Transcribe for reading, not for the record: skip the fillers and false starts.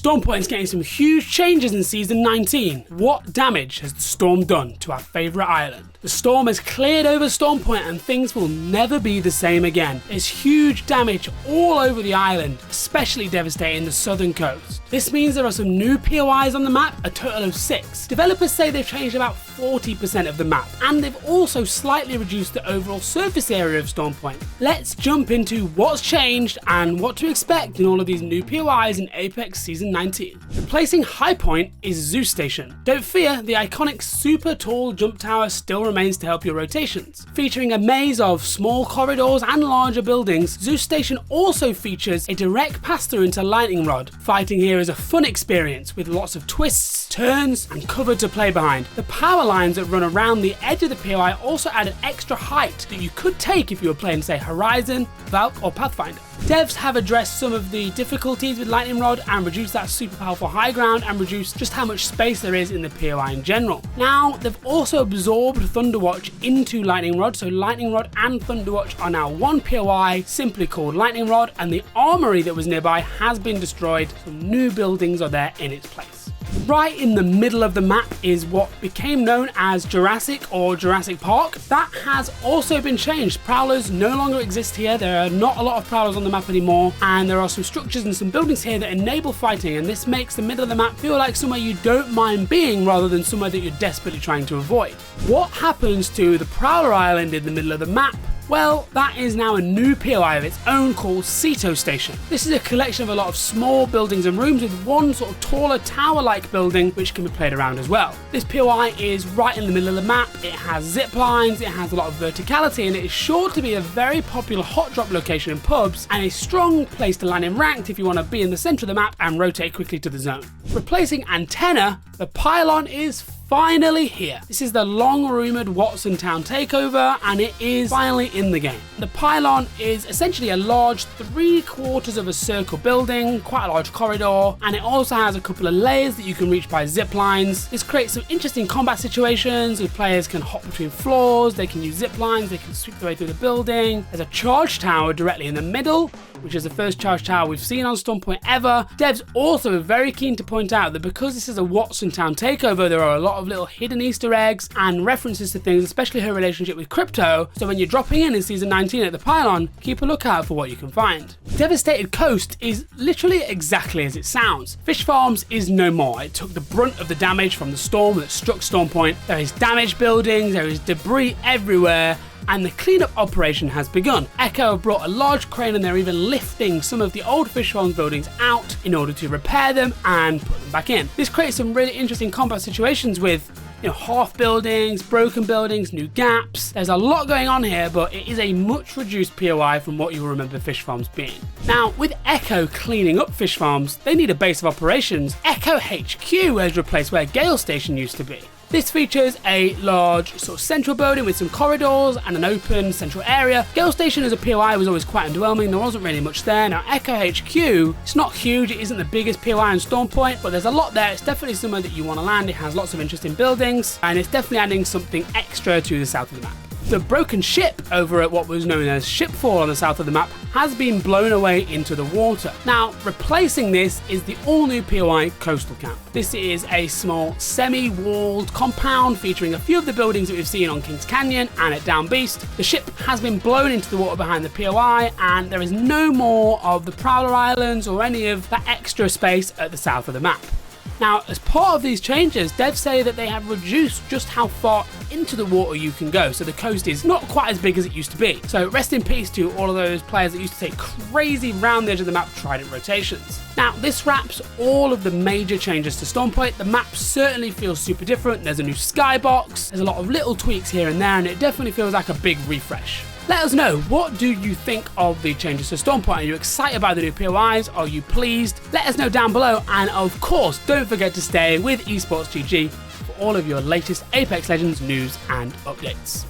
Storm Point is getting some huge changes in Season 19. What damage has the storm done to our favourite island? The storm has cleared over Storm Point and things will never be the same again. There's huge damage all over the island, especially devastating the southern coast. This means there are some new POIs on the map, a total of 6. Developers say they've changed about 40% of the map, and they've also slightly reduced the overall surface area of Storm Point. Let's jump into what's changed and what to expect in all of these new POIs in Apex Season 19. Replacing High Point is Zeus Station. Don't fear, the iconic super tall jump tower still remains to help your rotations. Featuring a maze of small corridors and larger buildings, Zeus Station also features a direct pass-through into Lightning Rod. Fighting here is a fun experience with lots of twists, turns, and cover to play behind. The power lines that run around the edge of the POI also add an extra height that you could take if you were playing, say, Horizon, Valk, or Pathfinder. Devs have addressed some of the difficulties with Lightning Rod and reduced that super powerful high ground and reduced just how much space there is in the POI in general. Now, they've also absorbed Thunderwatch into Lightning Rod, so Lightning Rod and Thunderwatch are now one POI simply called Lightning Rod, and the armory that was nearby has been destroyed. Some new buildings are there in its place. Right in the middle of the map is what became known as Jurassic or Jurassic Park. That has also been changed. Prowlers no longer exist here. There are not a lot of prowlers on the map anymore, and there are some structures and some buildings here that enable fighting, and this makes the middle of the map feel like somewhere you don't mind being rather than somewhere that you're desperately trying to avoid. What happens to the Prowler Island in the middle of the map? Well, that is now a new POI of its own called Ceto Station. This is a collection of a lot of small buildings and rooms with one sort of taller tower-like building which can be played around as well. This POI is right in the middle of the map, it has zip lines, it has a lot of verticality, and it is sure to be a very popular hot drop location in pubs and a strong place to land in ranked if you want to be in the centre of the map and rotate quickly to the zone. Replacing Antenna, the pylon is finally here. This is the long-rumoured Watson Town takeover, and it is finally in the game. The pylon is essentially a large 3/4 of a circle building, quite a large corridor, and it also has a couple of layers that you can reach by zip lines. This creates some interesting combat situations where players can hop between floors, they can use zip lines, they can sweep their way through the building. There's a charge tower directly in the middle, which is the first charge tower we've seen on Storm Point ever. Devs also are very keen to point out that because this is a Watson Town takeover, there are a lot of little hidden Easter eggs and references to things, especially her relationship with crypto. So when you're dropping in Season 19 at the pylon, keep a lookout for what you can find. Devastated Coast is literally exactly as it sounds. Fish Farms is no more. It took the brunt of the damage from the storm that struck Storm Point. There is damaged buildings, there is debris everywhere, and the cleanup operation has begun. Echo have brought a large crane and they're even lifting some of the old Fish Farms buildings out in order to repair them and put them back in. This creates some really interesting combat situations with half buildings, broken buildings, new gaps. There's a lot going on here, but it is a much reduced POI from what you will remember Fish Farms being. Now, with Echo cleaning up Fish Farms, they need a base of operations. Echo HQ has replaced where Gale Station used to be. This features a large sort of central building with some corridors and an open central area. Gale Station as a POI was always quite underwhelming, there wasn't really much there. Now Echo HQ, it's not huge, it isn't the biggest POI in Storm Point, but there's a lot there. It's definitely somewhere that you want to land. It has lots of interesting buildings, and it's definitely adding something extra to the south of the map. The broken ship over at what was known as Shipfall on the south of the map has been blown away into the water. Now, replacing this is the all-new POI Coastal Camp. This is a small semi-walled compound featuring a few of the buildings that we've seen on Kings Canyon and at Down Beast. The ship has been blown into the water behind the POI, and there is no more of the Prowler Islands or any of that extra space at the south of the map. Now, as part of these changes, devs say that they have reduced just how far into the water you can go, so the coast is not quite as big as it used to be. So rest in peace to all of those players that used to take crazy round the edge of the map trident rotations. Now, this wraps all of the major changes to Storm Point. The map certainly feels super different. There's a new skybox, there's a lot of little tweaks here and there, and it definitely feels like a big refresh. Let us know, what do you think of the changes to Storm Point? Are you excited by the new POIs? Are you pleased? Let us know down below, and of course, don't forget to stay with Esports GG for all of your latest Apex Legends news and updates.